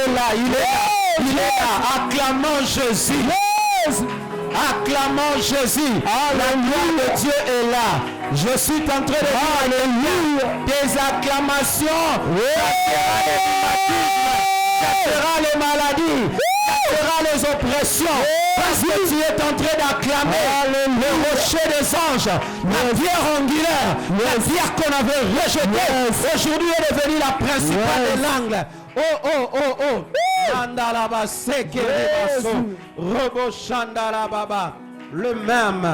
est là, il est là, il est là. Acclamons Jésus. Acclamons Jésus. La gloire de Dieu est là. Je suis en train de dire des acclamations. Ça fera les maladies, ça fera les oppressions. Parce que tu es en train d'acclamer le rocher des anges, la pierre angulaire, la pierre qu'on avait rejetée. Aujourd'hui est devenue la principale des langues. Mandalaba Rebo Shandalababa. Le même.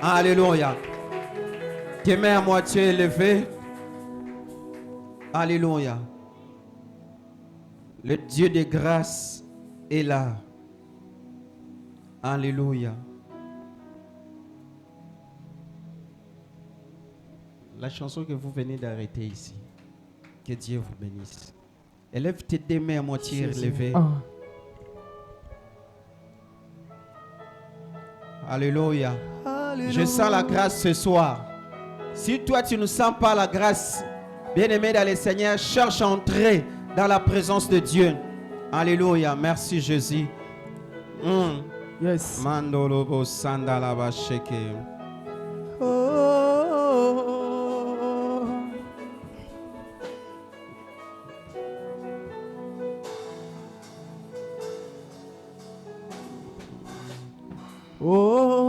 Alléluia. Tes mains à moitié élevées. Alléluia. Le Dieu de grâce est là. Alléluia. La chanson que vous venez d'arrêter ici. Que Dieu vous bénisse. Élève tes deux mains à moitié relevées. Alléluia. Je sens la grâce ce soir. Si toi tu ne sens pas la grâce, bien-aimé dans le Seigneur, cherche à entrer dans la présence de Dieu. Alléluia. Merci Jésus. Yes. Mandolobo sandalaba sheke.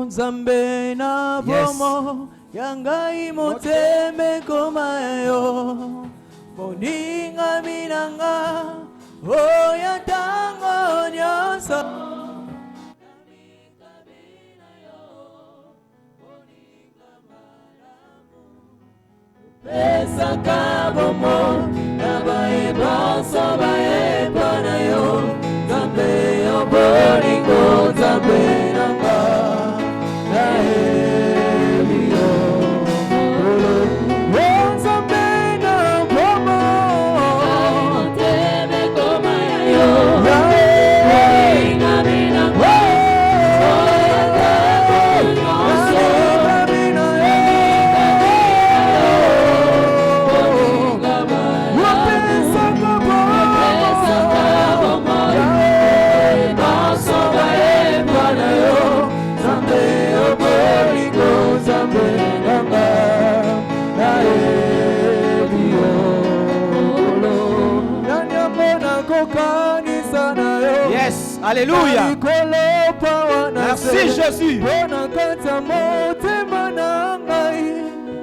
Nzambe na bomo yangai moteme komayo moninga minanga oya tango nyonso pesa kabomo na baebanso baebana yo Nzambe yo bolingo Nzambe nanga Alléluia. Merci Jésus.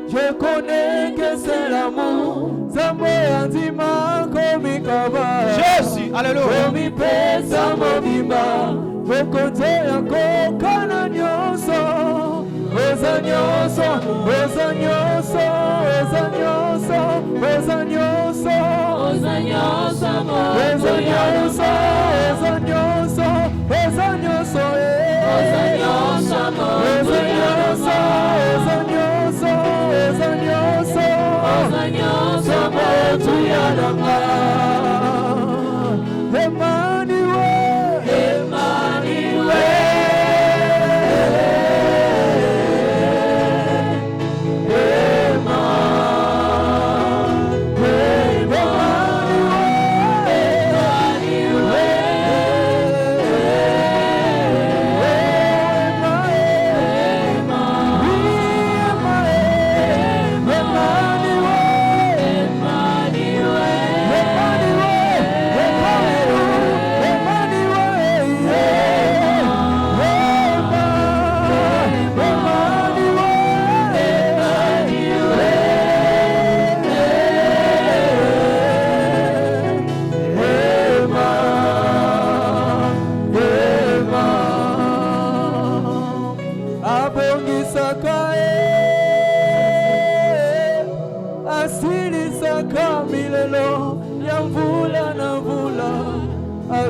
Je connais que c'est l'amour. Jésus. Alléluia.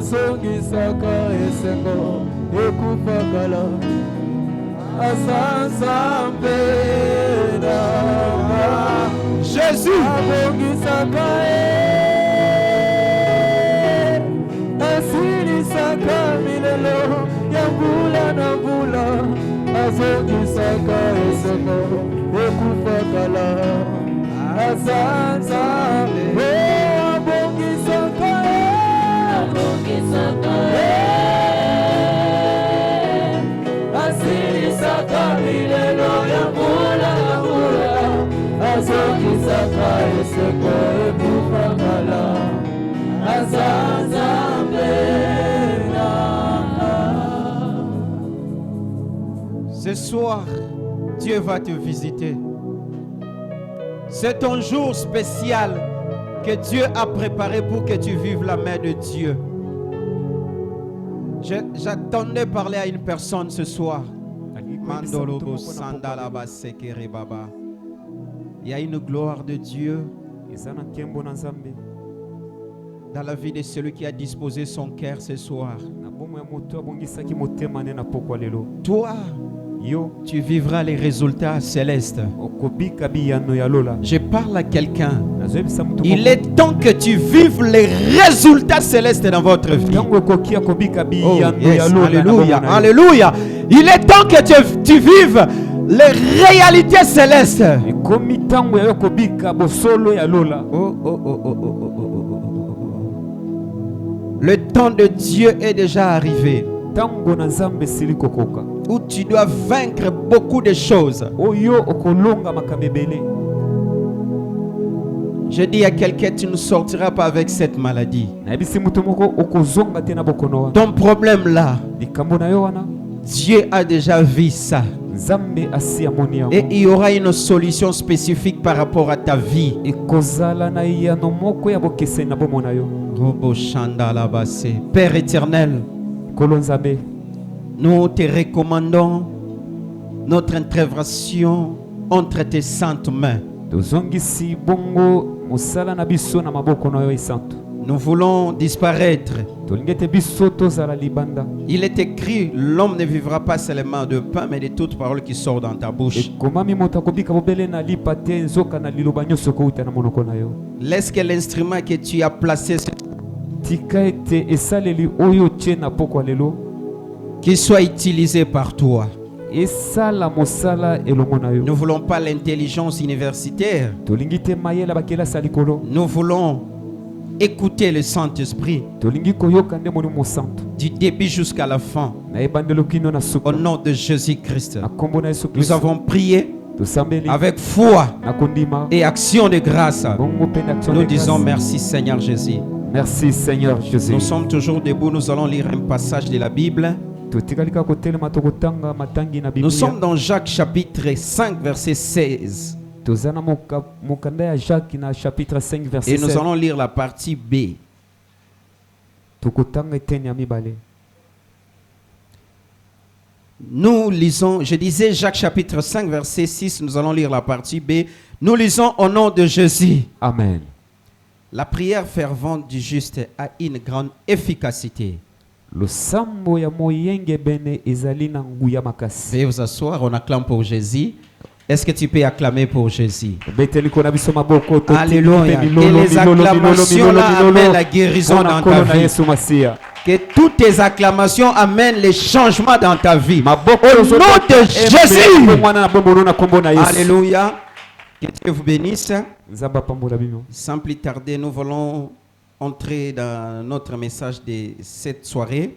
Songisaka esengo ekufakala asansambe nanga Jésus abongisaka asilisaka milelo ya mbula na mbula azongisaka esengo ekufakala asansambe abongisaka Ce soir, Dieu va te visiter. C'est ton jour spécial que Dieu a préparé pour que tu vives la main de Dieu. J'attendais parler à une personne ce soir. Il y a une gloire de Dieu dans la vie de celui qui a disposé son cœur ce soir. Toi, tu vivras les résultats célestes. Je parle à quelqu'un. Il est temps que tu vives les résultats célestes dans votre vie. Oh, yes. Alléluia, alléluia. Il est temps que tu vives les réalités célestes. Le temps de Dieu est déjà arrivé, où tu dois vaincre beaucoup de choses. Je dis à quelqu'un, tu ne sortiras pas avec cette maladie. Ton problème là, Dieu a déjà vu ça. Et il y aura une solution spécifique par rapport à ta vie. Père éternel, nous te recommandons notre intervention entre tes saintes mains. Nous voulons disparaître. Il est écrit, l'homme ne vivra pas seulement de pain, mais de toute parole qui sort dans ta bouche. Laisse que l'instrument que tu as placé qu'il soit utilisé par toi. Nous ne voulons pas l'intelligence universitaire. Nous voulons écouter le Saint-Esprit du début jusqu'à la fin. Au nom de Jésus-Christ, nous avons prié avec foi et action de grâce. Nous disons merci Seigneur Jésus. Merci Seigneur Jésus. Nous sommes toujours debout, nous allons lire un passage de la Bible. Nous sommes dans Jacques chapitre 5 verset 16. Et nous allons lire la partie B. Nous lisons, je disais Jacques chapitre 5 verset 6, nous allons lire la partie B. Nous lisons au nom de Jésus. Amen. La prière fervente du juste a une grande efficacité. Veuillez vous asseoir, on acclame pour Jésus. Est-ce que tu peux acclamer pour Jésus? Alléluia. Que les acclamations là amènent la guérison dans ta vie. Que toutes tes acclamations amènent les changements dans ta vie. Au nom de Jésus. Alléluia. Que Dieu vous bénisse. Sans plus tarder, nous voulons entrer dans notre message de cette soirée.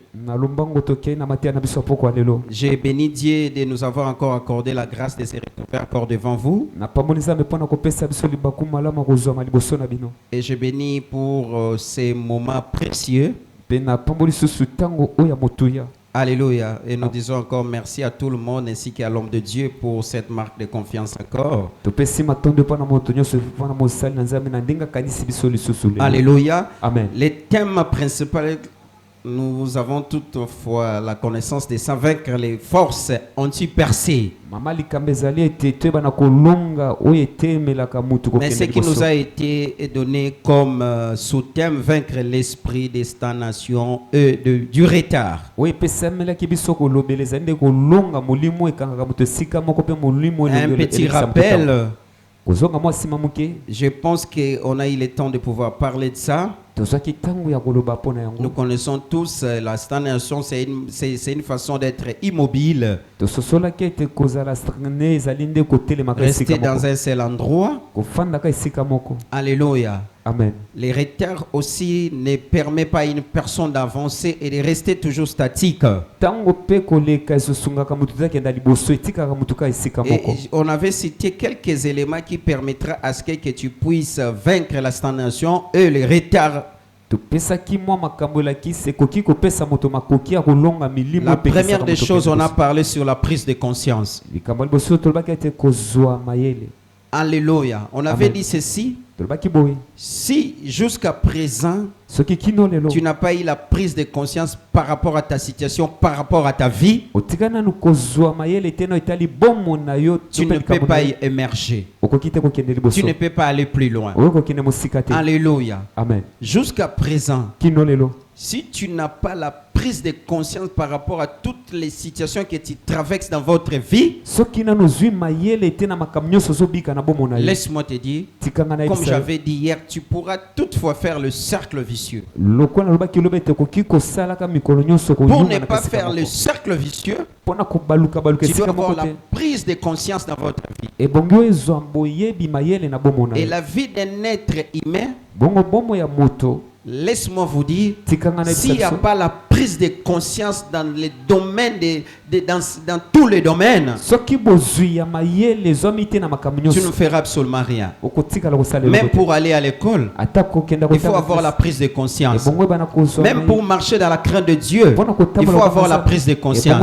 J'ai béni Dieu de nous avoir encore accordé la grâce de se retrouver encore devant vous. Et je bénis pour ces moments précieux. Alléluia. Et nous disons encore merci à tout le monde ainsi qu'à l'homme de Dieu pour cette marque de confiance encore. Alléluia. Amen. Les thèmes principaux, nous avons toutefois la connaissance de ça, vaincre les forces anti-percées. Mais ce qui nous a été donné comme sous-thème, vaincre l'esprit de stagnation et du retard. Un petit rappel. Je pense qu'on a eu le temps de pouvoir parler de ça. Nous connaissons tous la stagnation, c'est une façon d'être immobile. Rester dans un seul endroit. Alléluia. Amen. Les retards aussi ne permettent pas à une personne d'avancer et de rester toujours statique. Et on avait cité quelques éléments qui permettraient à ce que tu puisses vaincre la stagnation et les retards La première des choses, on a parlé sur la prise de conscience. Alléluia. On avait dit ceci. Si jusqu'à présent, tu n'as pas eu la prise de conscience par rapport à ta situation, par rapport à ta vie, tu ne peux pas y émerger. Tu ne peux pas aller plus loin. Alléluia. Amen. Jusqu'à présent, si tu n'as pas la prise de conscience par rapport à toutes les situations que tu traverses dans votre vie, laisse-moi te dire, comme j'avais dit hier, tu pourras toutefois faire le cercle vicieux. Pour ne pas faire le cercle vicieux, tu dois avoir la prise de conscience dans votre vie. Et la vie d'un être humain, laisse-moi vous dire, s'il n'y a pas la prise de conscience dans les domaines, dans tous les domaines, tu ne feras absolument rien. Même pour aller à l'école, il faut avoir la prise de conscience. Même pour marcher dans la crainte de Dieu, il faut avoir la prise de conscience.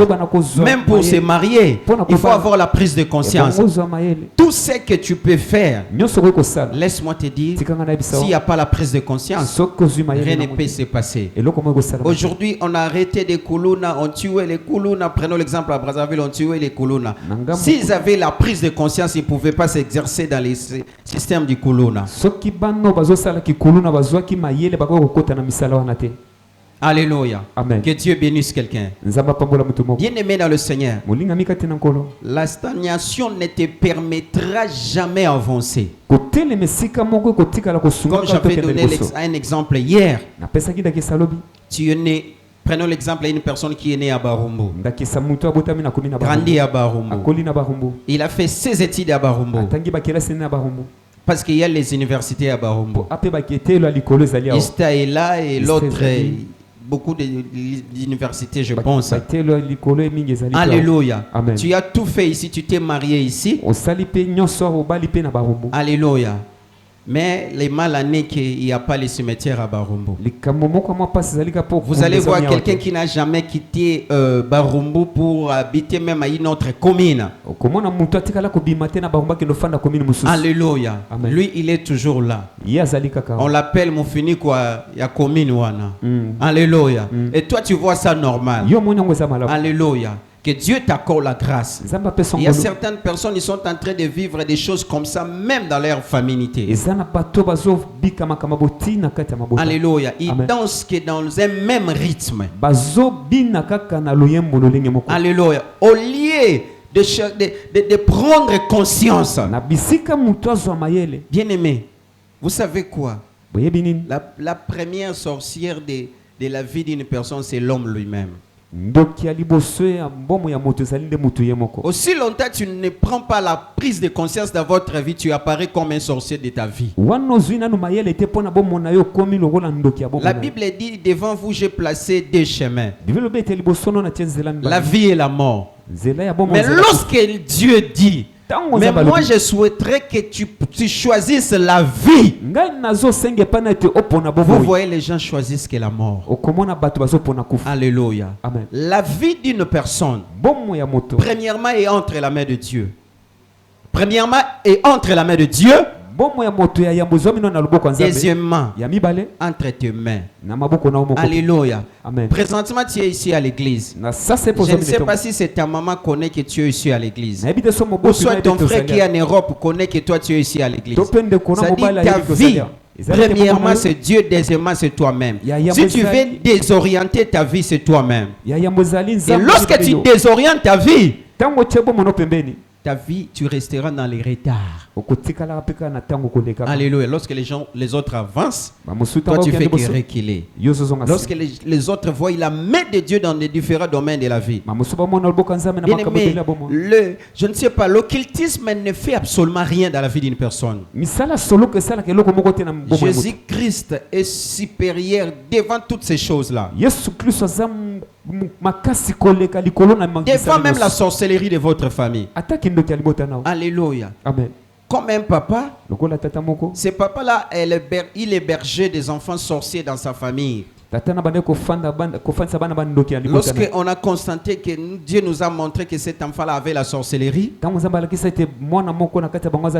Même pour se marier, il faut avoir la prise de conscience. Tout ce que tu peux faire, laisse-moi te dire, s'il n'y a pas la prise de conscience, rien ne peut se passer. Aujourd'hui, on a arrêté des Kuluna, on tuait les Kuluna. Prenons l'exemple à Brazzaville, on tuait les Kuluna. S'ils avaient la prise de conscience, ils ne pouvaient pas s'exercer dans les systèmes du Kuluna. Alléluia. Amen. Que Dieu bénisse quelqu'un. Bien-aimé dans le Seigneur, la stagnation ne te permettra jamais d'avancer. Comme j'avais donné un exemple hier, tu es né. Prenons l'exemple d'une personne qui est née à Barumbu, grandi à Barumbu. Il a fait ses études à Barumbu. Parce qu'il y a les universités à Barumbu. Ista est là et l'autre, beaucoup d'universités, je pense. Alléluia. Amen. Tu as tout fait ici, tu t'es marié ici. Alléluia. Mais les mal années qu'il n'y a pas les cimetières à Barumbu. Vous allez voir quelqu'un qui n'a jamais quitté Barumbu pour habiter même à une autre commune. Alléluia. Amen. Lui, il est toujours là. On l'appelle Moufini quoi, ya commune wana. Alléluia. Et toi, tu vois ça normal. Alléluia. Que Dieu t'accorde la grâce. Il y a certaines personnes qui sont en train de vivre des choses comme ça, même dans leur féminité. Alléluia. Ils dansent que dans un même rythme. Alléluia. Au lieu de prendre conscience. Bien-aimé, vous savez quoi? La première sorcière de la vie d'une personne, c'est l'homme lui-même. Aussi longtemps tu ne prends pas la prise de conscience dans votre vie, tu apparais comme un sorcier de ta vie. La Bible dit, devant vous j'ai placé deux chemins, la vie et la mort. Mais lorsque Dieu dit, mais moi je souhaiterais que tu choisisses la vie, vous voyez, les gens choisissent que la mort. Alléluia. Amen. La vie d'une personne, premièrement, est entre la main de Dieu. Premièrement, est entre la main de Dieu. Deuxièmement, entre tes mains. Alléluia. Amen. Présentement, tu es ici à l'église. Je ne sais pas si c'est ta maman connaît que tu es ici à l'église. Ou soit ton frère qui est en Europe connaît que toi tu es ici à l'église. Ça dit ta vie. Premièrement, c'est Dieu. Deuxièmement, c'est toi-même. Si tu veux désorienter ta vie, c'est toi-même. Et lorsque tu désorientes ta vie, tu resteras dans les retards. Alléluia. Lorsque les autres avancent, toi tu fais que reculer. Lorsque les autres voient la main de Dieu dans les différents domaines de la vie. Bien-aimé, je ne sais pas, l'occultisme ne fait absolument rien dans la vie d'une personne. Jésus-Christ est supérieur devant toutes ces choses-là. Devant même la sorcellerie de votre famille. Alléluia. Amen. comme un papa. Ce papa-là, il est berger des enfants sorciers dans sa famille. Lorsqu'on a constaté que Dieu nous a montré que cet enfant-là avait la sorcellerie,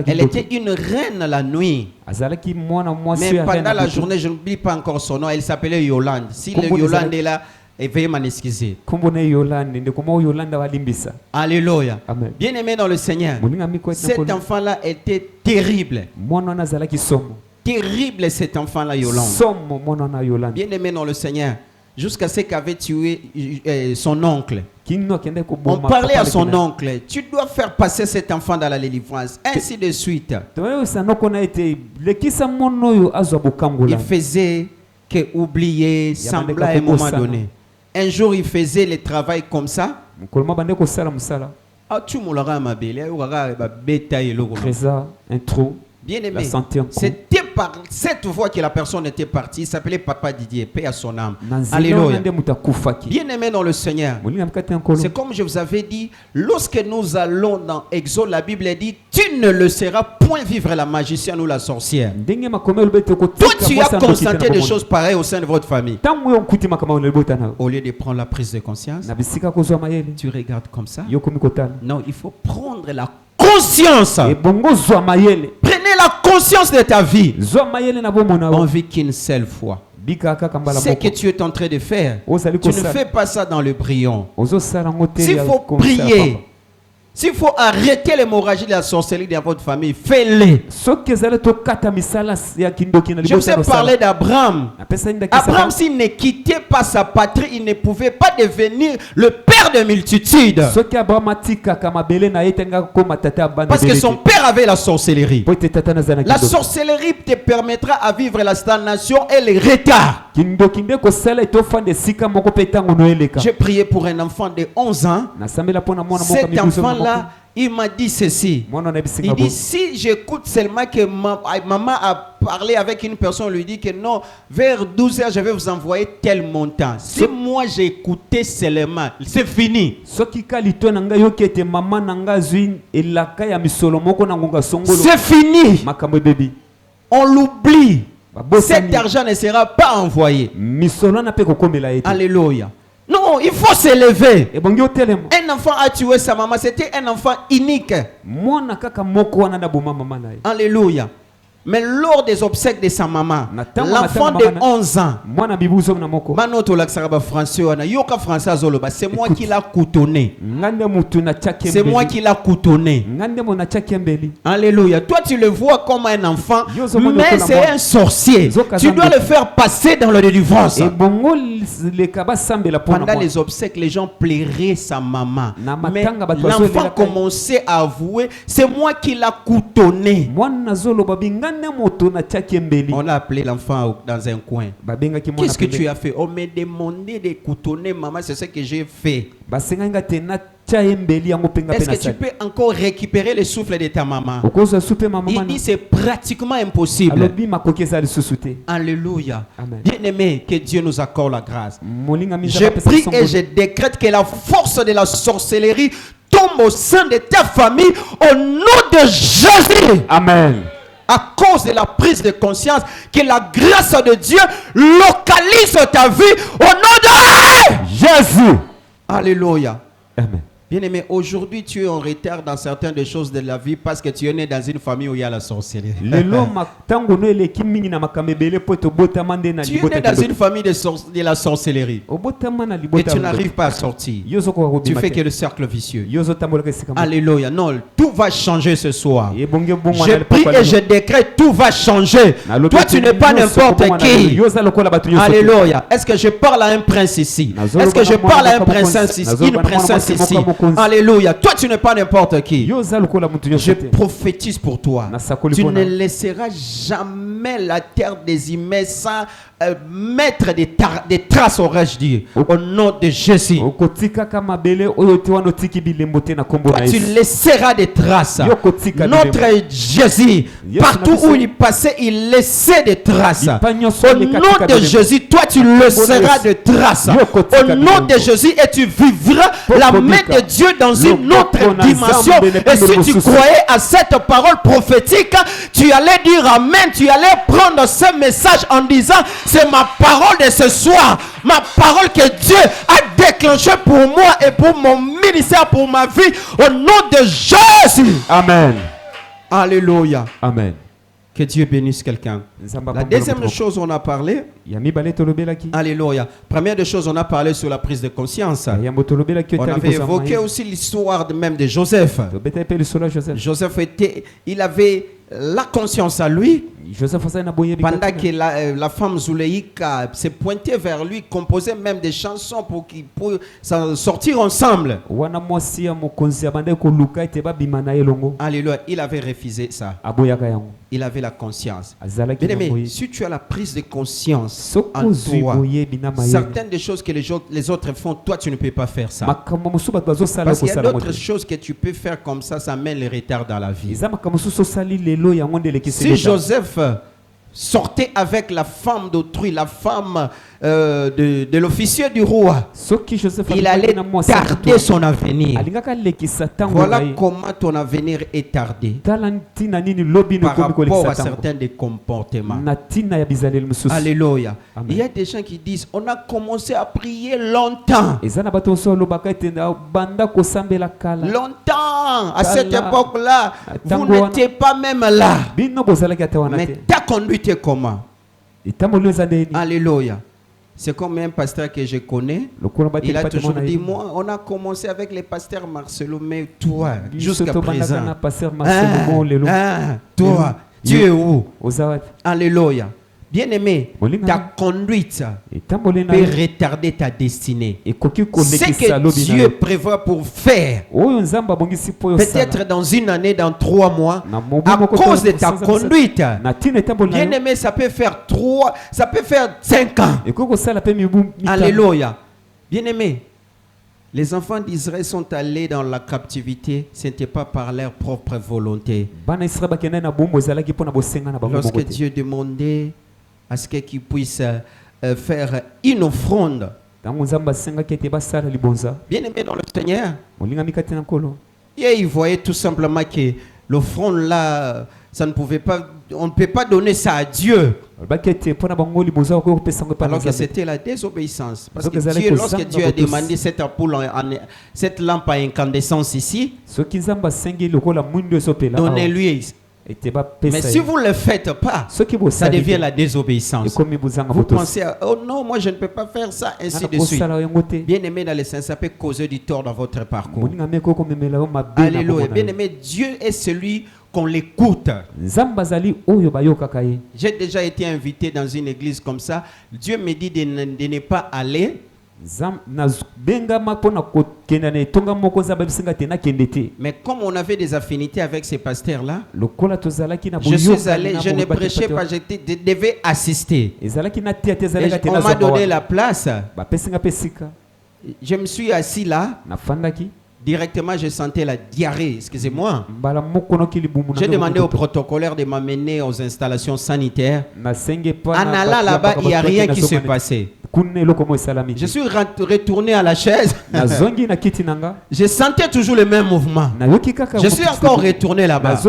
elle était une reine la nuit. Mais pendant la journée, je n'oublie pas encore son nom, elle s'appelait Yolande. Si le Yolande est là, veuillez m'en excuser. Alléluia. Bien-aimé dans le Seigneur, cet enfant-là était terrible. Terrible cet enfant-là, Yolande. Bien-aimé dans le Seigneur, jusqu'à ce qu'avait tué son oncle. On parlait à son oncle, tu dois faire passer cet enfant dans la délivrance, ainsi de suite. Il faisait que oublier, sembler à un moment donné. Un jour, il faisait le travail comme ça. Un trou. Bien-aimé, c'était par cette voie que la personne était partie. Il s'appelait Papa Didier, paix à son âme. Alléluia. Bien-aimé dans le Seigneur, c'est comme je vous avais dit, lorsque nous allons dans Exode, la Bible dit, tu ne le seras point vivre la magicienne ou la sorcière. Toi, tu as constaté des choses pareilles au sein de votre famille. Au lieu de prendre la prise de conscience, tu regardes comme ça. Non, il faut prendre la conscience. Prenez la conscience de ta vie. On vit qu'une seule fois. Ce que tu es en train de faire, tu ne fais pas ça dans le brouillon. S'il faut prier, s'il faut arrêter l'hémorragie de la sorcellerie dans votre famille, fais-le. Je vous ai parlé d'Abraham. Abraham, s'il ne quittait pas sa patrie, il ne pouvait pas devenir le père de multitudes. Parce que son père avait la sorcellerie. La sorcellerie te permettra à vivre la stagnation et le retard. J'ai prié pour un enfant de 11 ans. Cet enfant-là, il m'a dit ceci. Il dit, si j'écoute seulement que maman a parlé avec une personne, lui dit que non, vers 12 h je vais vous envoyer tel montant. Si moi j'écoutais seulement, c'est fini. C'est fini. On l'oublie. Cet argent ne sera pas envoyé. Alléluia. Non, il faut s'élever. Un enfant a tué sa maman, c'était un enfant unique. Alléluia. Mais lors des obsèques de sa maman, l'enfant de 11 ans, c'est moi qui l'a coutonné. C'est moi qui l'a coutonné. Alléluia. Toi, tu le vois comme un enfant, mais c'est un sorcier. Tu dois le faire passer dans le délivrance. Pendant les obsèques, les gens plairaient sa maman. Mais l'enfant commençait à avouer, c'est moi qui l'a coutonné. On a appelé l'enfant dans un coin. Qu'est-ce que tu as fait? On m'a demandé de coutonner maman, c'est ce que j'ai fait. Est-ce que tu peux encore récupérer le souffle de ta maman? Il dit c'est pratiquement impossible. Alléluia. Bien-aimé, que Dieu nous accorde la grâce. Je prie et je décrète que la force de la sorcellerie tombe au sein de ta famille au nom de Jésus. Amen. À cause de la prise de conscience, que la grâce de Dieu localise ta vie au nom de Jésus. Alléluia. Amen. Bien-aimé, aujourd'hui tu es en retard dans certaines des choses de la vie parce que tu es né dans une famille où il y a la sorcellerie. Tu es né dans une famille de la sorcellerie et tu n'arrives pas à sortir. Tu fais que le cercle vicieux. Alléluia. Non, tout va changer ce soir. Je prie et je décrète, tout va changer. Toi, tu n'es pas n'importe qui. Alléluia. Est-ce que je parle à un prince ici? Est-ce que je parle à un princesse ici? Une princesse ici? Alléluia. Toi, tu n'es pas n'importe qui. Je prophétise pour toi. Tu ne laisseras jamais la terre des humains sans mettre des traces, aurais-je dit, au nom de Jésus. Toi, tu laisseras des traces. Notre Jésus, partout où il passait, il laissait des traces. Au nom de Jésus, toi, tu laisseras des traces. Au nom de Jésus, et tu vivras la main de Dieu dans une autre dimension. Et si tu croyais à cette parole prophétique, tu allais dire Amen. Tu allais prendre ce message en disant, c'est ma parole de ce soir, ma parole que Dieu a déclenchée pour moi et pour mon ministère, pour ma vie, au nom de Jésus. Amen. Alléluia. Amen. Que Dieu bénisse quelqu'un. La deuxième chose, on a parlé. Alléluia. Première des choses, on a parlé sur la prise de conscience. On avait évoqué aussi l'histoire même de Joseph. Joseph il avait la conscience à lui. Pendant que la femme Zuleika s'est pointée vers lui, composait même des chansons pour qu'ils puissent sortir ensemble. Alléluia. Il avait refusé ça. Il avait la conscience. Bien aimé, si tu as la prise de conscience en toi, certaines des choses que les autres font, toi tu ne peux pas faire ça. Parce qu'il y a d'autres choses que tu peux faire comme ça, ça mène le retard dans la vie. Si Joseph sortait avec la femme d'autrui, la femme de l'officier du roi, il allait tarder son avenir. Voilà comment ton avenir est tardé par rapport à certains des comportements. Alléluia. Il y a des gens qui disent, on a commencé à prier longtemps. Longtemps, à cette époque-là, vous n'étiez pas même là. Mais ta conduite est comment? Alléluia. C'est comme un pasteur que je connais. Il a toujours dit, moi, on a commencé avec les pasteurs Marcelo, mais toi, jusqu'à présent, toi, tu es où? Alléluia. Bien-aimé, ta conduite peut retarder ta destinée. Ce que Dieu prévoit pour faire, peut-être dans une année, dans 3 mois, à cause de ta conduite, bien-aimé, ça peut faire 5 ans. Alléluia. Bien-aimé, les enfants d'Israël sont allés dans la captivité, ce n'était pas par leur propre volonté. Lorsque Dieu demandait à ce qu'ils puissent faire une offrande, bien aimé dans le Seigneur, et ils voyaient tout simplement que l'offrande là, ça ne pouvait pas, on ne peut pas donner ça à Dieu. Alors que c'était la désobéissance. Parce que Dieu, lorsque Dieu a demandé cette lampe à incandescence ici, donnez-lui. Mais si vous ne le faites pas, ça devient la désobéissance. Vous pensez, oh non, moi je ne peux pas faire ça, ainsi de suite. Bien aimé dans le Saint, ça peut causer du tort dans votre parcours. Alléluia. Bien aimé, Dieu est celui qu'on l'écoute. J'ai déjà été invité dans une église comme ça. Dieu me dit de ne pas aller. Mais comme on avait des affinités avec ces pasteurs-là, je suis allé, je ne prêchais pas, je devais assister. Et on m'a donné la place. Je me suis assis là. Directement, je sentais la diarrhée, excusez-moi. J'ai demandé au protocolaire de m'amener aux installations sanitaires. En allant là-bas, il n'y a rien qui s'est passé. Je suis retourné à la chaise. Je sentais toujours le même mouvement. Je suis encore retourné là-bas.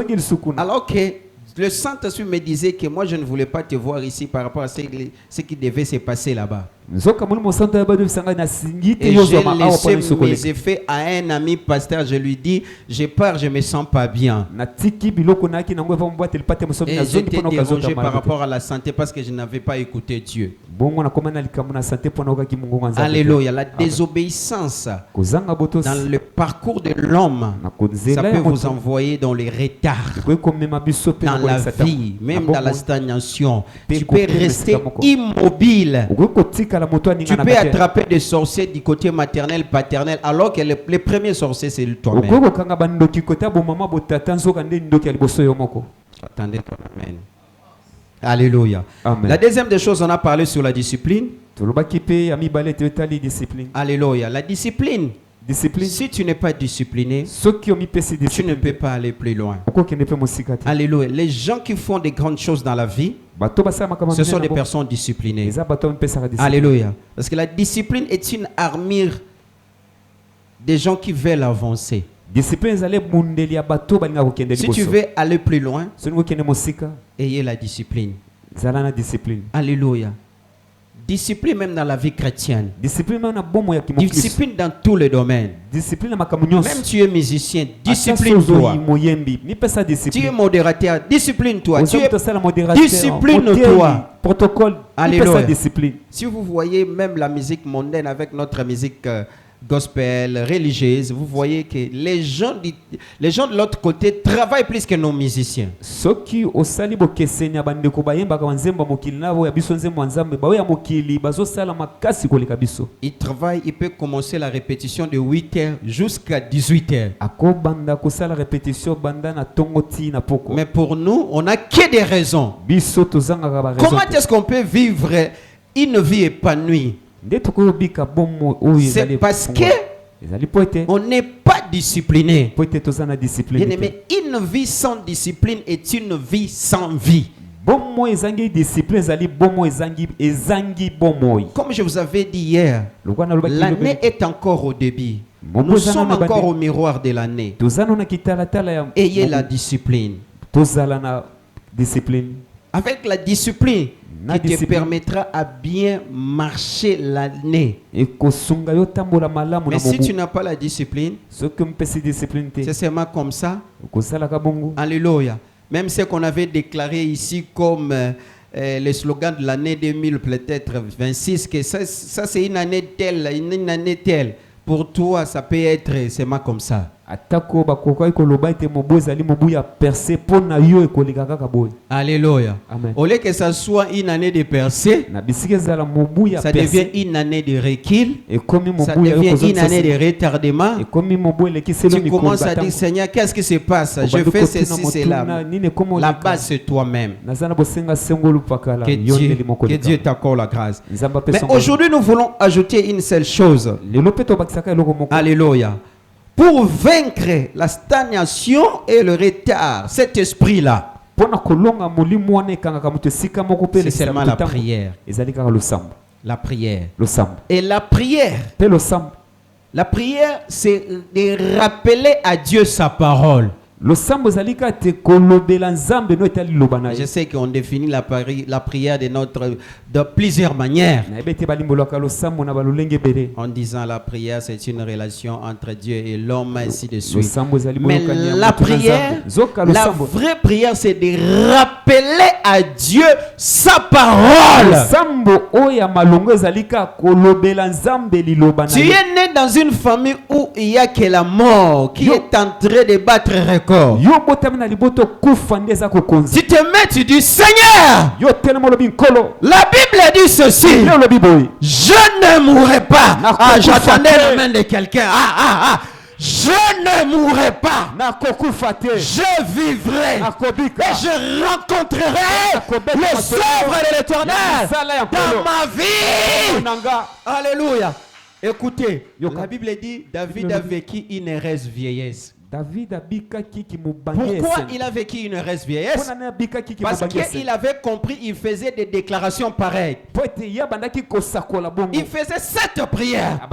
Alors que le Saint-Esprit me disait que moi je ne voulais pas te voir ici par rapport à ce qui devait se passer là-bas. Et j'ai laissé mes effets à un ami pasteur. Je lui dis, je pars, je me sens pas bien. Et j'étais dérangé par rapport à la santé parce que je n'avais pas écouté Dieu. Alléluia. La désobéissance dans le parcours de l'homme, ça peut vous envoyer dans les retards, dans la vie, même dans la stagnation. Tu peux rester immobile. Tu peux attraper des sorciers du côté maternel, paternel, alors que les premiers sorciers, c'est toi-même. Attendez ton amen. Alléluia. Amen. La deuxième des choses, on a parlé sur la discipline. Alléluia. La discipline. Si tu n'es pas discipliné, tu ne peux pas aller plus loin. Alléluia. Les gens qui font des grandes choses dans la vie, ce sont des personnes disciplinées. Alléluia. Parce que la discipline est une armure des gens qui veulent avancer. Si tu veux aller plus loin, ayez la discipline. Alléluia. Discipline même dans la vie chrétienne. Discipline dans tous les domaines. Même tu es musicien, discipline-toi. Tu es modérateur, discipline-toi. Discipline-toi. Alléluia. Si vous voyez même la musique mondaine avec notre musique gospel, religieuse, vous voyez que les gens de l'autre côté travaillent plus que nos musiciens. Ils travaillent, ils peuvent commencer la répétition de 8h jusqu'à 18h. Mais pour nous, on n'a que des raisons. Comment est-ce qu'on peut vivre une vie épanouie? C'est parce que on n'est pas discipliné. Mais une vie sans discipline est une vie sans vie. Comme je vous avais dit hier, l'année est encore au début. Nous sommes encore au miroir de l'année. Ayez la discipline. Avec la discipline qui te permettra à bien marcher l'année. Mais si tu n'as pas la discipline, c'est seulement comme ça. Alléluia. Même ce qu'on avait déclaré ici comme le slogan de l'année 2000, peut-être 26, que ça c'est une année telle, une année telle. Pour toi, ça peut être seulement comme ça. Alléluia. Au lieu que ça soit une année de percée, ça devient une année de recul, ça devient une année de retardement. Tu commences à dire, Seigneur, qu'est-ce qui se passe? Je fais ceci, cela. La base, c'est toi-même. Que Dieu t'accorde la grâce. Mais aujourd'hui, nous voulons ajouter une seule chose. Alléluia. Pour vaincre la stagnation et le retard, cet esprit-là, c'est seulement la prière. La prière. Et la prière, c'est de rappeler à Dieu sa parole. Je sais qu'on définit la prière de plusieurs manières. En disant la prière, c'est une relation entre Dieu et l'homme, ainsi de suite. Mais la prière, la vraie prière, c'est de rappeler à Dieu sa parole. Tu es né dans une famille où il n'y a que la mort qui est en train de battre record. Si tu te mets, tu dis Seigneur, la Bible dit ceci, je ne mourrai pas. J'attendais la main de quelqu'un. Je ne mourrai pas. Je vivrai. Et je rencontrerai les œuvres de l'Éternel dans ma vie. Alléluia. Écoutez, la Bible dit David a vécu une heureuse vieillesse. Pourquoi il a vécu une heureuse vieillesse? Parce qu'il avait compris, il faisait des déclarations pareilles. Il faisait 7 prières.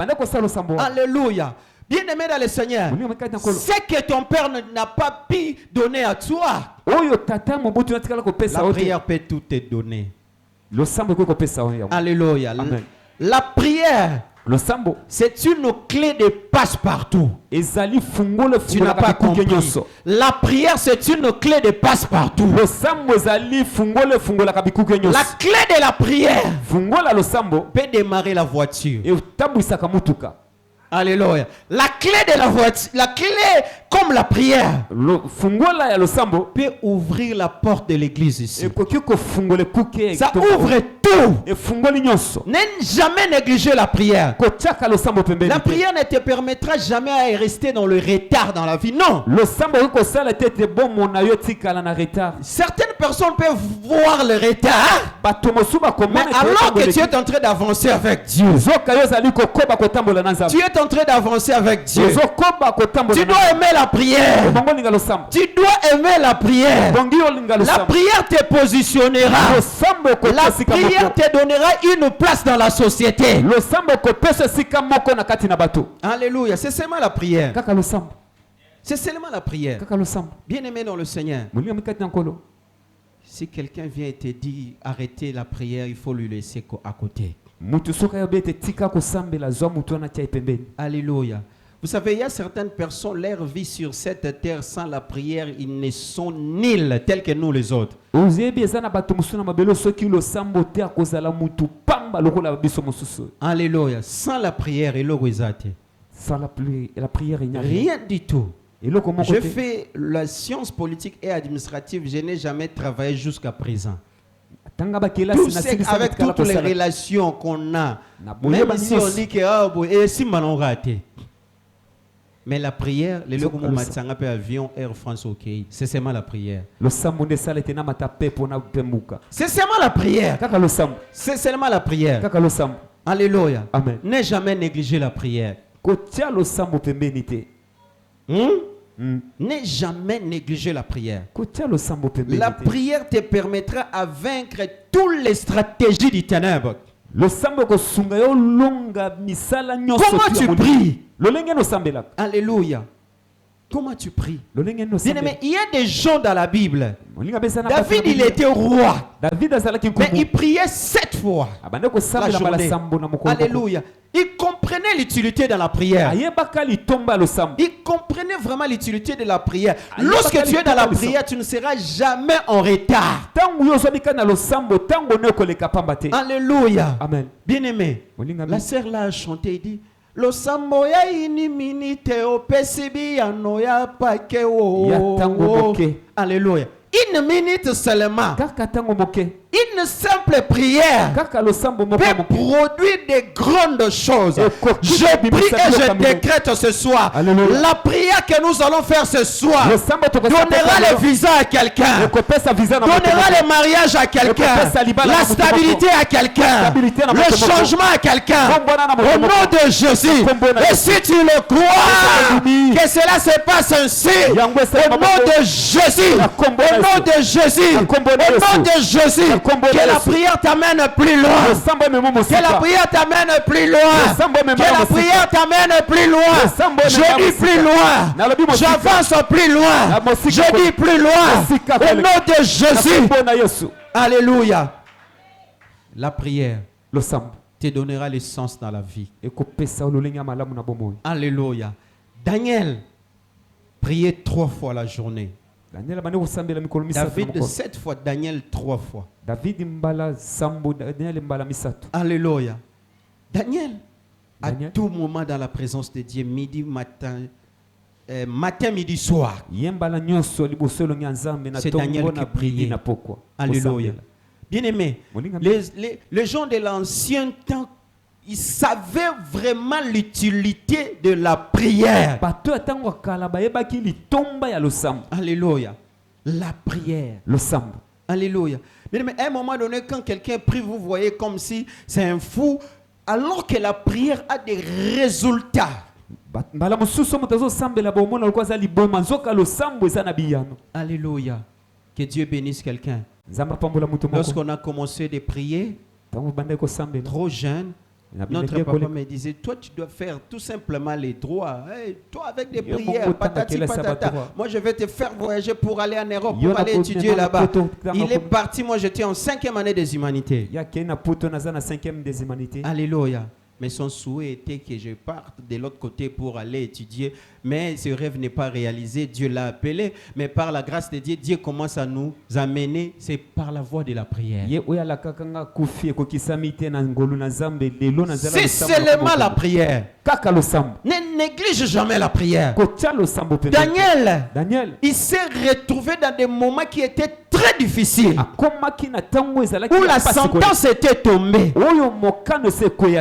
Alléluia. Bien-aimé dans le Seigneur, ce que ton père n'a pas pu donner à toi, la prière peut tout te donner. Alléluia. La prière, c'est une clé de passe-partout. Tu n'as pas compris. La prière, c'est une clé de passe-partout. La clé de la prière peut démarrer la voiture. Alléluia. La clé de la voiture, la clé comme la prière, peut ouvrir la porte de l'église ici. Ça ouvre tout. N'aie jamais négligé la prière. La prière ne te permettra jamais à rester dans le retard dans la vie. Non. Certaines personnes peuvent voir le retard. Mais alors que tu es en train d'avancer avec Dieu, tu es en train d'avancer avec Dieu, tu dois aimer la prière. Tu dois aimer la prière. La prière te positionnera. La prière te donnera une place dans la société. Alléluia. C'est seulement la prière. C'est seulement la prière. Bien aimé dans le Seigneur. Si quelqu'un vient et te dit arrêtez la prière, il faut lui laisser à côté. Alléluia. Vous savez, il y a certaines personnes, leur vie sur cette terre sans la prière, ils ne sont nuls tels que nous les autres. Alléluia. Sans la prière, sans la prière, il n'y a rien du tout. Je fais la science politique et administrative, je n'ai jamais travaillé jusqu'à présent. Avec toutes les relations qu'on a, même si on dit que mais la prière, les logos matsanga pe avion Air France OK, c'est seulement la prière. C'est seulement la prière. C'est seulement la prière. Alléluia. Amen. N'ai jamais négligé la prière. N'ai jamais négligé la prière. La prière te permettra de vaincre toutes les stratégies du ténèbre. Comment tu pries? Alléluia. Comment tu pries? Bien-aimé, il y a des gens dans la Bible. David, il était roi. Mais il priait 7 fois la journée. Alléluia. Il comprenait l'utilité de la prière. Il comprenait vraiment l'utilité de la prière. Lorsque tu es dans la prière, tu ne seras jamais en retard. Alléluia. Amen. Bien-aimé, la sœur là a chanté, il dit Lo sambo ya ini minute opesibi ya noya pakewo. Alléluia. Une minute seulement. Une simple prière peut produire de grandes choses. Je prie et je décrète ce soir. Alléluia. La prière que nous allons faire ce soir donnera le visa à quelqu'un, donnera le mariage à quelqu'un, la stabilité à quelqu'un, le changement à quelqu'un. Au nom de Jésus. Et si tu le crois, que cela se passe ainsi, au nom de Jésus, au nom de Jésus, au nom de Jésus, que la prière t'amène plus loin, que la prière t'amène plus loin, que la prière t'amène plus loin. Je dis plus loin, j'avance plus loin, je dis plus loin, au nom de Jésus. Alléluia. La prière te donnera le sens dans la vie. Alléluia. Daniel priait 3 fois la journée. David 7 fois, Daniel 3 fois. Alléluia. Daniel, à tout moment dans la présence de Dieu, midi, matin, midi, soir. C'est Daniel qui priait. Alléluia. Bien aimé, les gens de l'ancien temps, ils savaient vraiment l'utilité de la prière. Alléluia. La prière. Alléluia. Mais à un moment donné, quand quelqu'un prie, vous voyez comme si c'est un fou, alors que la prière a des résultats. Alléluia. Que Dieu bénisse quelqu'un. Lorsqu'on a commencé de prier, trop jeune, notre papa me disait, toi tu dois faire tout simplement les droits. Hey, toi avec des prières, patati patata. Moi je vais te faire voyager pour aller en Europe, pour aller étudier là-bas. Il est parti, moi j'étais en 5e année des humanités. Alléluia. Mais son souhait était que je parte de l'autre côté pour aller étudier. Mais ce rêve n'est pas réalisé. Dieu l'a appelé. Mais par la grâce de Dieu, Dieu commence à nous amener. C'est par la voie de la prière. C'est seulement la prière. Ne néglige jamais la prière. Daniel, il s'est retrouvé dans des moments qui étaient très difficiles, où la sentence était tombée.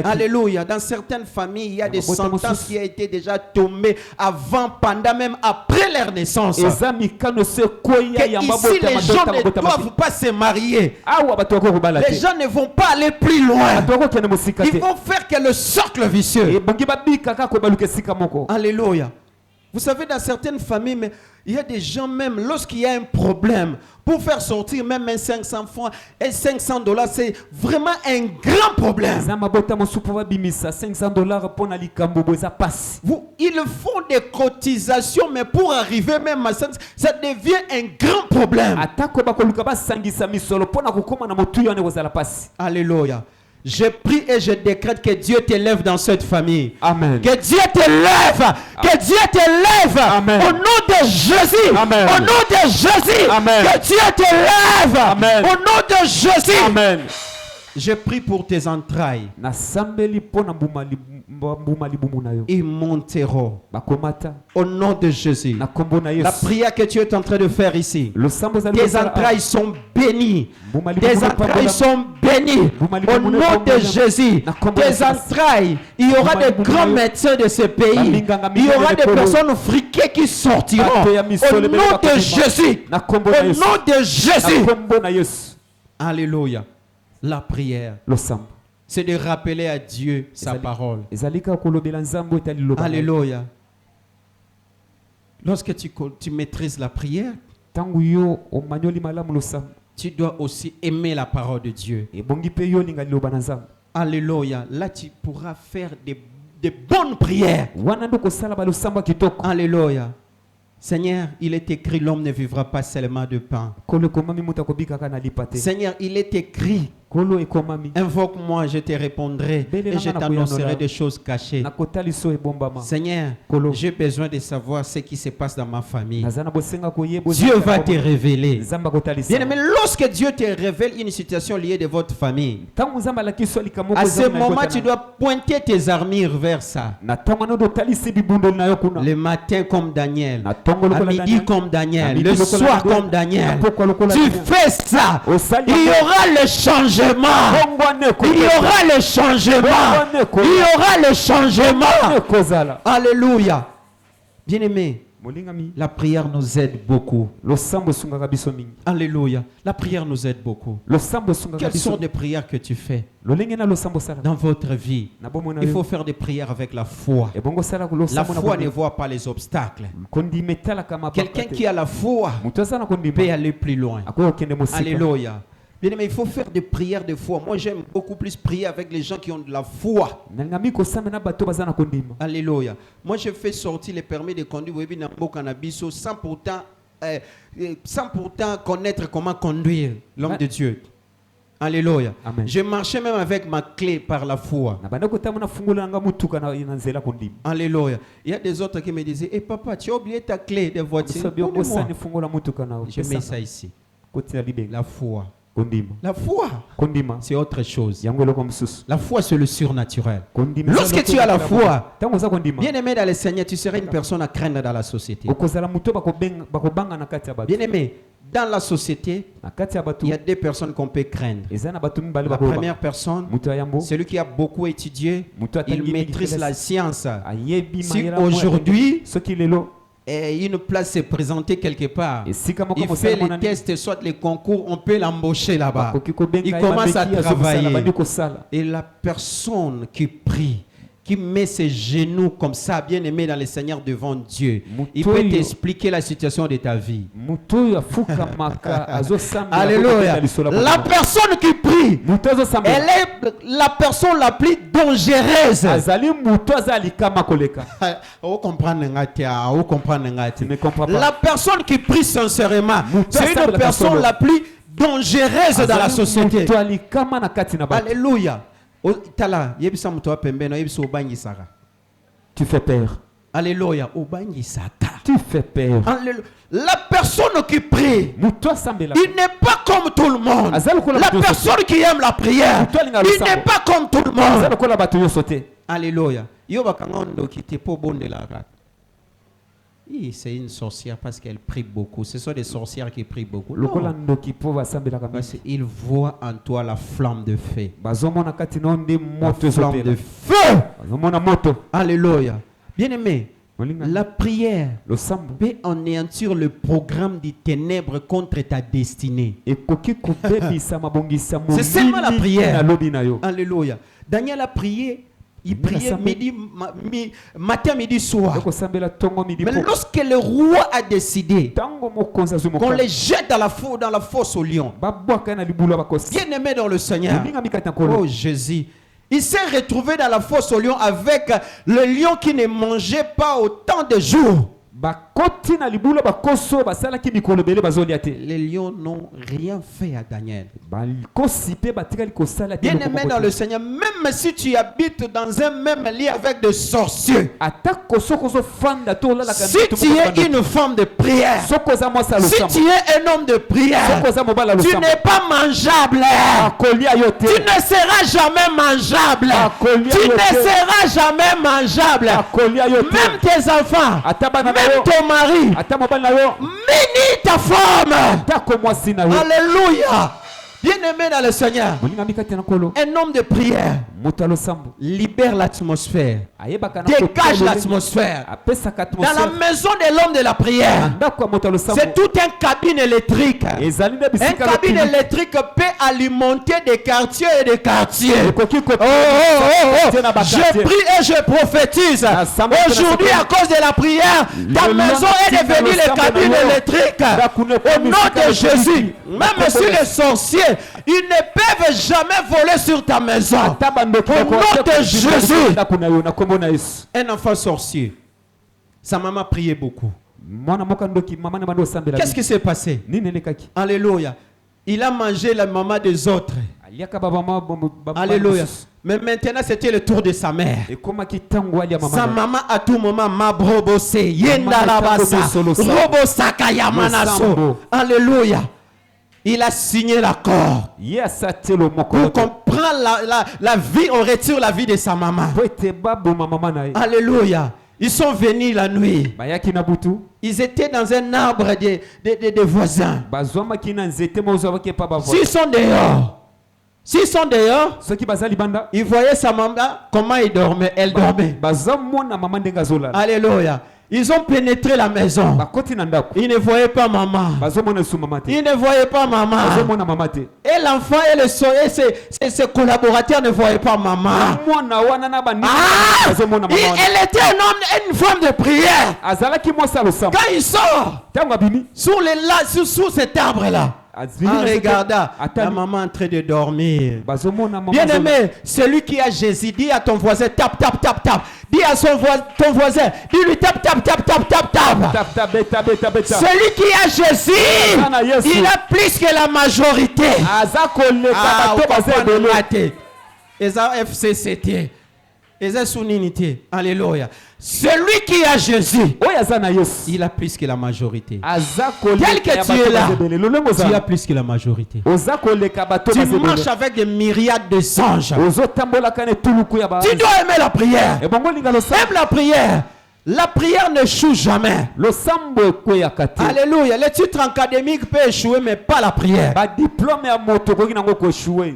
Alléluia. Dans certaines familles, il y a des sentences qui ont été déjà tombées avant, pendant, même après leur naissance. Que ici, les gens ne doivent pas se marier. Les gens ne vont pas aller plus loin. Ils vont faire que le cercle vicieux. Alléluia. Vous savez, dans certaines familles, mais il y a des gens même, lorsqu'il y a un problème, pour faire sortir même un 500 francs et $500, c'est vraiment un grand problème. Ils font des cotisations, mais pour arriver même à ça, ça devient un grand problème. Alléluia. Je prie et je décrète que Dieu t'élève dans cette famille. Amen. Que Dieu t'élève. Que Dieu t'élève. Amen. Au nom de Jésus. Amen. Au nom de Jésus. Amen. Que Dieu t'élève. Amen. Au nom de Jésus. Amen. Je prie pour tes entrailles. Ils monteront. Au nom de Jésus. La prière que tu es en train de faire ici. Tes entrailles sont bénies. Tes entrailles sont bénies. Au nom de Jésus. Tes entrailles. Il y aura des grands médecins de ce pays. Il y aura des personnes friquées qui sortiront. Au nom de Jésus. Au nom de Jésus. Alléluia. La prière, c'est de rappeler à Dieu sa parole. Alléluia. Lorsque tu maîtrises la prière, tu dois aussi aimer la parole de Dieu. Alléluia. Là, tu pourras faire des bonnes prières. Alléluia. Seigneur, il est écrit, l'homme ne vivra pas seulement de pain. Seigneur, il est écrit, invoque-moi, je te répondrai et je t'annoncerai des choses cachées. Seigneur, j'ai besoin de savoir ce qui se passe dans ma famille. Dieu va te révéler. Bien-aimé, lorsque Dieu te révèle une situation liée de votre famille, à ce moment, tu dois pointer tes armures vers ça. Le matin comme Daniel, à midi comme Daniel, le soir comme Daniel. Tu fais ça, il y aura le changement. Il y aura le changement. Il y aura le changement. Alléluia. Bien-aimé, la prière nous aide beaucoup. Alléluia. La prière nous aide beaucoup. Quelles sont les prières que tu fais dans votre vie? Il faut faire des prières avec la foi. La foi ne voit pas les obstacles. Quelqu'un qui a la foi peut aller plus loin. Alléluia. Bien aimé, il faut faire des prières de foi. Moi, j'aime beaucoup plus prier avec les gens qui ont de la foi. Alléluia. Moi, je fais sortir les permis de conduire sans pourtant connaître comment conduire l'homme de Dieu. Alléluia. Amen. Je marchais même avec ma clé par la foi. Alléluia. Il y a des autres qui me disaient, papa, tu as oublié ta clé de voiture. Je mets ça ici. La foi. La foi, c'est autre chose. La foi, c'est le surnaturel. Lorsque tu as la foi, bien aimé dans le Seigneur, tu seras une personne à craindre dans la société. Bien aimé, dans la société, il y a deux personnes qu'on peut craindre. La première personne, celui qui a beaucoup étudié, il maîtrise la science. Si aujourd'hui, et une place s'est présentée quelque part, il fait les tests, soit les concours, on peut l'embaucher là-bas. Il commence à travailler. Et la personne qui prie, qui met ses genoux comme ça, bien aimé dans le Seigneur devant Dieu, il peut t'expliquer la situation de ta vie. Alléluia. La personne qui prie, elle est la personne la plus dangereuse. La personne qui prie sincèrement, c'est une personne la plus dangereuse dans la société. Alléluia. Tu fais peur. Alléluia. Tu fais peur. La personne qui prie, il n'est pas comme tout le monde. La personne qui aime la prière, il n'est pas comme tout le monde. Alléluia. C'est une sorcière parce qu'elle prie beaucoup. Ce sont des sorcières qui prient beaucoup. Ils voient en toi la flamme de feu. La flamme de feu. Alléluia. Bien-aimé, la prière peut anéantir le programme des ténèbres contre ta destinée. C'est seulement la prière. Alléluia. Daniel a prié. Il priait matin, midi, soir. Mais lorsque le roi a décidé qu'on les jette dans la fosse au lion, bien aimé dans le Seigneur, oh Jésus, il s'est retrouvé dans la fosse au lion avec le lion qui ne mangeait pas autant de jours. Les lions n'ont rien fait à Daniel. Bien aimé dans le Seigneur, même si tu habites dans un même lit avec des sorciers, si tu es une femme de prière, si tu es un homme de prière, tu n'es pas mangeable. Tu ne seras jamais mangeable. Tu ne seras jamais mangeable. Même tes enfants, même ton mari, mini ta femme. Alléluia. Bien-aimé dans le Seigneur, un homme de prière libère l'atmosphère, dégage l'atmosphère. Dans la maison de l'homme de la prière, c'est tout un cabine électrique. Un cabine électrique peut alimenter des quartiers et des quartiers. Je prie et je prophétise. Aujourd'hui, à cause de la prière, ta maison est devenue le cabine électrique. Au nom de Jésus, même si les sorciers, ils ne peuvent jamais voler sur ta maison. Au nom de Jésus. Un enfant sorcier, sa maman priait beaucoup. Qu'est-ce qui s'est passé? Alléluia. Il a mangé la maman des autres. Alléluia. Mais maintenant, c'était le tour de sa mère. Sa maman, à tout moment, m'a brobosé. Yenda labasa. Robosaka yamanaso. Alléluia. Il a signé l'accord. Pour qu'on prend la vie, on retire la vie de sa maman. Alléluia. Ils sont venus la nuit. Ils étaient dans un arbre de voisins. S'ils sont dehors, ils voyaient sa maman, comment il dormait. Elle dormait. Alléluia. Ils ont pénétré la maison. Ils ne voyaient pas maman. Ils ne voyaient pas maman. Et l'enfant et ses collaborateurs ne voyaient pas maman. Elle était une femme de prière. Quand il sort sous cet arbre-là, en regardant la maman en train de dormir. Bien aimé, celui qui a Jésus, dis à ton voisin, tape, tape, tape, tape. Dis à ton voisin, dis-lui tape, tape, tape, tape, tape, tape. Celui qui a Jésus, il a plus que la majorité. FCCT. Alléluia. Celui qui a Jésus, il a plus que la majorité. Tel que tu es là, tu as plus que la majorité. Tu marches avec des myriades de anges. Tu dois aimer la prière. Aime la prière. La prière ne échoue jamais. Alléluia. Les titres académiques peuvent échouer, mais pas la prière.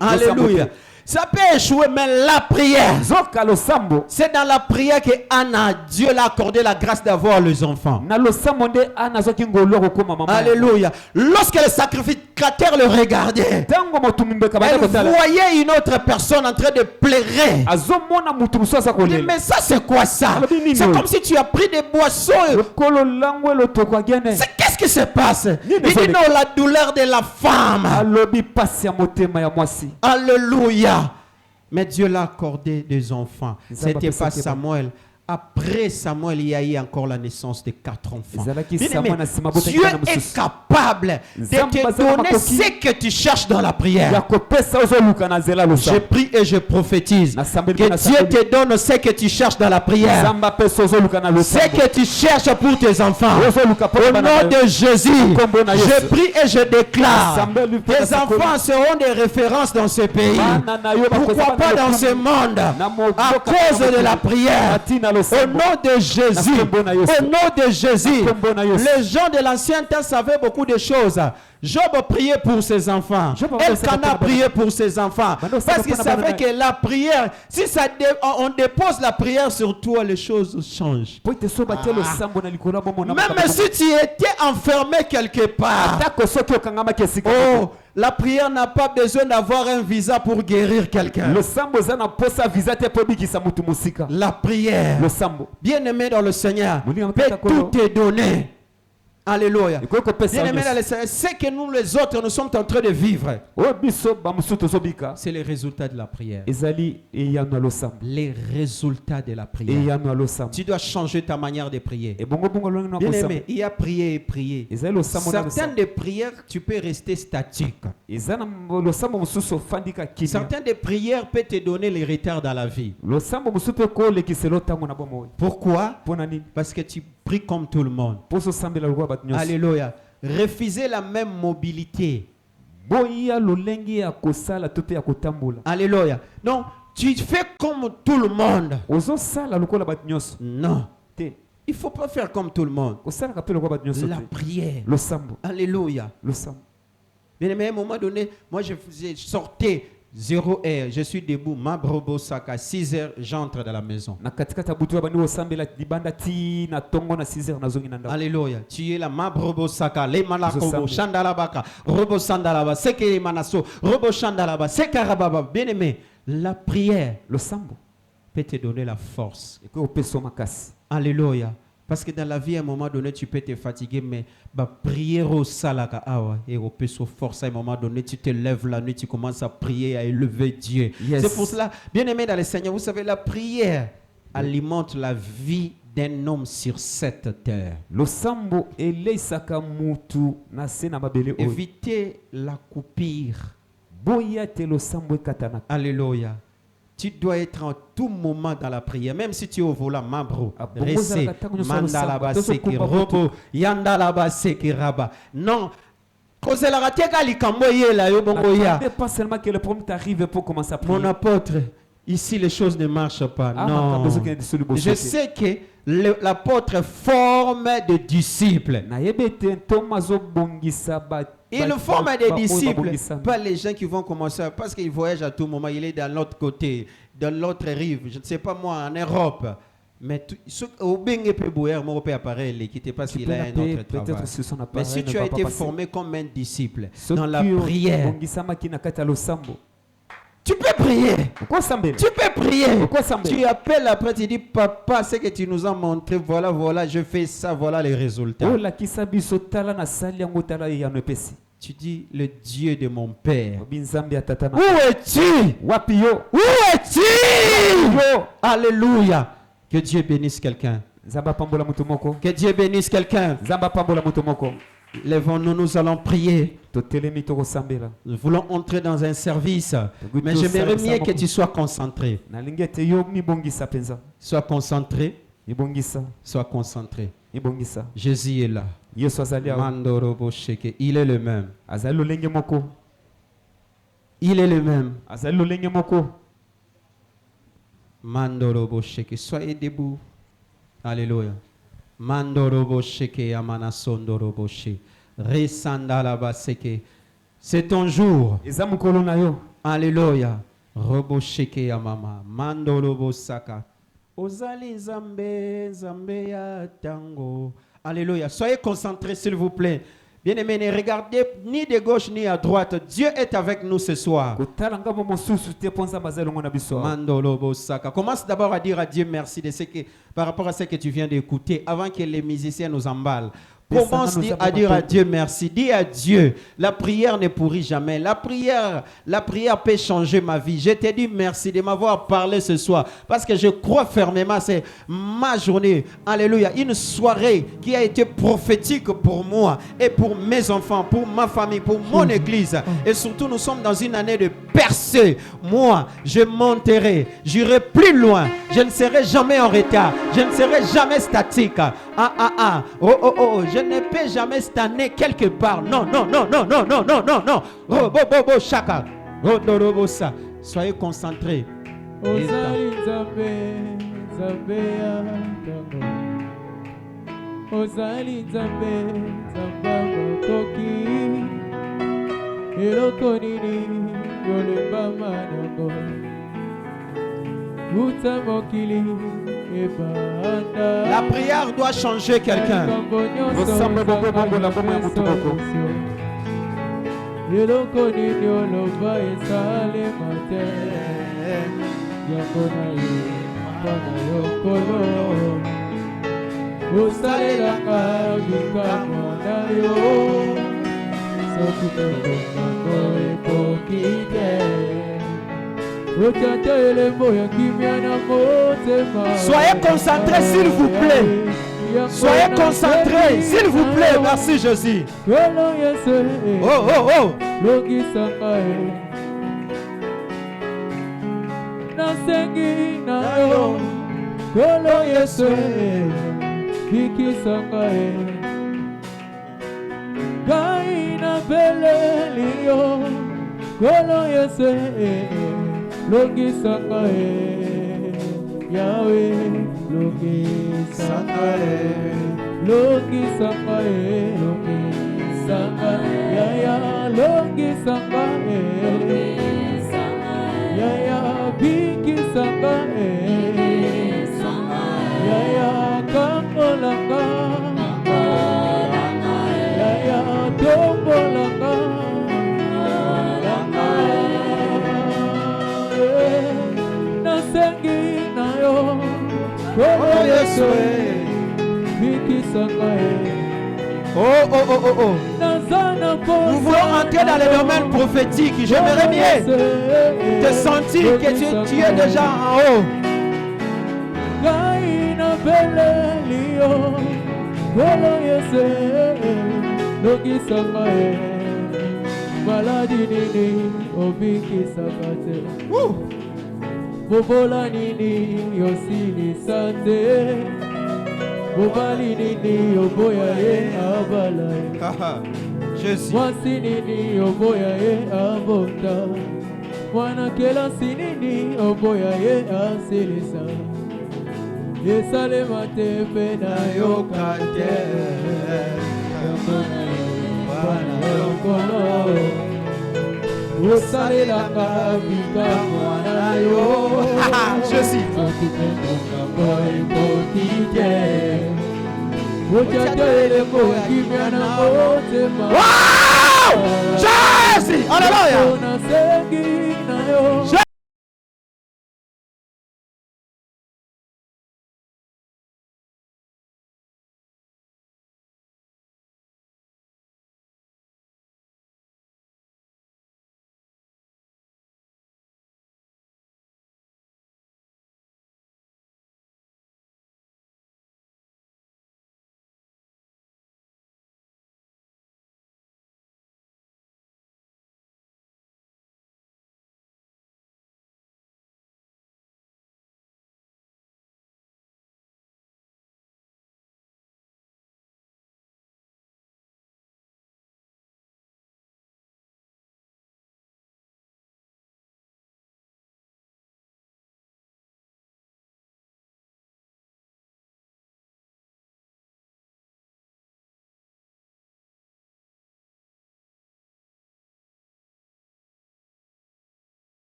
Alléluia. Ça peut échouer, mais la prière, c'est dans la prière que Dieu l'a accordé la grâce d'avoir les enfants. Alléluia. Lorsque le sacrificateur le regardait, elle voyait une autre personne en train de pleurer. Mais ça, c'est quoi ça? C'est comme si tu as pris des boissons. Qu'est-ce qui se passe? Il dit non, la douleur de la femme. Alléluia. Mais Dieu l'a accordé des enfants. C'était pas Samuel. Après Samuel, il y a eu encore la naissance de 4 enfants. Dieu est capable capable de te donner ce que tu cherches dans la prière. Je prie et je prophétise que Dieu te donne ce que tu cherches dans la prière. Ce que tu cherches pour tes enfants. Au nom de Jésus, je prie et je déclare, tes enfants seront des références dans ce pays. Pourquoi pas dans ce monde? À cause de la prière. Au nom de Jésus. Au nom de Jésus. Les gens de l'ancien temps savaient beaucoup de choses. Job priait pour ses enfants. Elkanah priait pour ses enfants. Parce qu'il savait que la prière, si on dépose la prière sur toi, les choses changent. Même si tu étais enfermé quelque part. Oh, la prière n'a pas besoin d'avoir un visa pour guérir quelqu'un. La prière, bien aimé dans le Seigneur, peut tout te donner. Alléluia. Bien-aimé dans le Seigneur, c'est que nous les autres, nous sommes en train de vivre. C'est les résultats de la prière. Les résultats de la prière. Tu dois changer ta manière de prier. Bien-aimé, il y a prier et prier. Certaines des prières, tu peux rester statique. Certaines des prières peuvent te donner les retards dans la vie. Pourquoi? Parce que tu prie comme tout le monde. Alléluia. Refuser la même mobilité. Alléluia. Non, tu fais comme tout le monde. Non. Il ne faut pas faire comme tout le monde. La prière. Alléluia. Bien aimé, à un moment donné, moi je sortais 0 heure, je suis debout, ma brobo saka, 6 heures, j'entre dans la maison. Alléluia. Tu es là, ma brobo saka, les malakobo, chandalabaka, robo sandalaba, seke manaso, robo chandalaba, sekarababa. Bien aimé, la prière, le sambo, peut te donner la force. Alléluia. Parce que dans la vie, à un moment donné, tu peux te fatiguer, mais prier au salaka et au peso force, à un moment donné, tu te lèves la nuit, tu commences à prier, à élever Dieu. Yes. C'est pour cela, bien aimé dans le Seigneur, vous savez, la prière alimente la vie d'un homme sur cette terre. Évitez la coupure. Alléluia. Tu dois être en tout moment dans la prière, même si tu es au volant, mabro, ressé, mandalaba seki, robo, yandalaba seki raba. Non, pas seulement que le problème t'arrive pour commencer à prier. Mon apôtre, ici les choses ne marchent pas. Non, je sais que l'apôtre forme des disciples. Il forme des disciples, pas les gens qui vont commencer, parce qu'il voyage à tout moment, il est dans l'autre côté, dans l'autre rive, je ne sais pas moi, en Europe. Mais au Bengue peut bouillir, mon père appareil, qui parce qu'il a un autre travail. Mais si tu as été formé comme un disciple dans la prière, tu peux prier. Tu peux prier. Tu appelles après, tu dis, papa, ce que tu nous as montré, voilà, voilà, je fais ça, voilà les résultats. Tu dis, le Dieu de mon père. Où es-tu? Où es-tu? Alléluia. Que Dieu bénisse quelqu'un. Que Dieu bénisse quelqu'un. Lèvons-nous, nous allons prier. Nous voulons entrer dans un service. Mais j'aimerais mieux que tu sois concentré. Sois concentré. Sois concentré. Jésus est là. Il est le même. Il est le même. Mandorobo sheke. Soyez debout. Alléluia. Mandorobo sheke yamana sondorobo she. Resandalaba seke. C'est ton jour. Alléluia. Robo sheke yamama. Mandorobo saka. Ozali zambe zambe ya tango. Alléluia. Soyez concentrés s'il vous plaît. Bien-aimés, ne regardez ni de gauche ni à droite. Dieu est avec nous ce soir. Commence d'abord à dire à Dieu merci de ce que, par rapport à ce que tu viens d'écouter avant que les musiciens nous emballent. Commence à dire à Dieu merci. Dis à Dieu, la prière ne pourrit jamais. La prière peut changer ma vie. Je te dis merci de m'avoir parlé ce soir. Parce que je crois fermement, c'est ma journée. Alléluia. Une soirée qui a été prophétique pour moi et pour mes enfants, pour ma famille, pour mon église. Et surtout, nous sommes dans une année de percée. Moi, je monterai. J'irai plus loin. Je ne serai jamais en retard. Je ne serai jamais statique. Je ne peux jamais stagner quelque part. Non. Chaka. Soyez concentrés. La prière doit changer quelqu'un. Soyez concentrés s'il vous plaît. Soyez concentrés s'il vous plaît. Merci Jésus. Logi Sangae, Yahweh, Logi Sangae, Logi Sangae, Logi Sangae, Yaya, Logi Sangae, Yaya, Biki Sangae, Yaya, Kamolanga, Yaya, Tombolanga. Nous voulons entrer dans le domaine prophétique. J'aimerais bien te sentir que tu es déjà en haut. Bobola nini yosini sante, bobali nini yoboya ye abala, mwasi nini yoboya ye abota, mwana kelasi nini yoboya ye asilisa, yesale mate pena yokate, bana yokolo. Je suis. Wow! Jésus! Alléluia!